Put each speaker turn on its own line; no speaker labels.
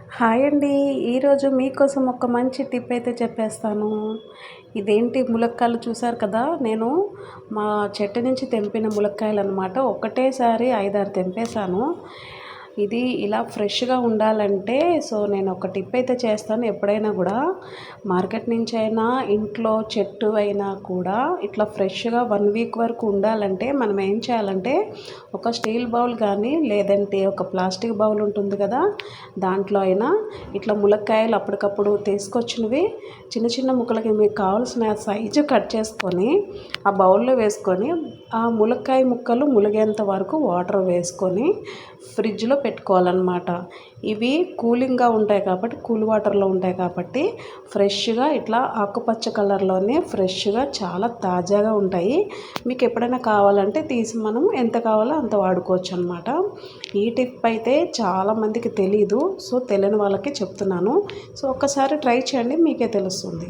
Hi అండి. ఈరోజు మీకోసం ఒక మంచి టిప్ అయితే చెప్పేస్తాను. ఇదేంటి ములక్కాయలు చూసారు కదా! నేను మా చెట్టు నుంచి తెంపిన ములక్కాయలనమాట. ఒకటేసారి 5, 6 తెంపేశాను. ఇది ఇలా ఫ్రెష్‌గా ఉండాలంటే నేను ఒక టిప్ అయితే చేస్తాను. ఎప్పుడైనా గూడా మార్కెట్ నుంచైనా, ఇంట్లో చెట్టు అయినా కూడా ఇట్లా ఫ్రెష్‌గా 1 వీక్ వరకు ఉండాలంటే మనం ఏం చేయాలంటే ఒక స్టీల్ బౌల్ కానీ, లేదంటే ఒక ప్లాస్టిక్ బౌల్ ఉంటుంది కదా! దాంట్లో అయినా ఇట్లా ములక్కాయలు అప్పటికప్పుడు తీసుకొచ్చినవి చిన్న చిన్న ముక్కలకి మీకు కావాల్సిన సైజు కట్ చేసుకొని ఆ బౌల్లో వేసుకొని, ఆ ములక్కాయ ముక్కలు ములిగేంత వరకు వాటర్ వేసుకొని ఫ్రిడ్జ్‌లో పెట్టుకోవాలన్నమాట. ఇవి కూలింగ్‌గా ఉంటాయి కాబట్టి, కూల్ వాటర్‌లో ఉంటాయి కాబట్టి ఫ్రెష్‌గా ఇట్లా ఆకుపచ్చ కలర్‌లోనే ఫ్రెష్‌గా చాలా తాజాగా ఉంటాయి. మీకు ఎప్పుడైనా కావాలంటే తీసి మనం ఎంత కావాలో అంత వాడుకోవచ్చు అనమాట. ఈ టిప్ అయితే చాలామందికి తెలీదు. తెలియని వాళ్ళకి చెప్తున్నాను. ఒక్కసారి ట్రై చేయండి, మీకే తెలుస్తుంది.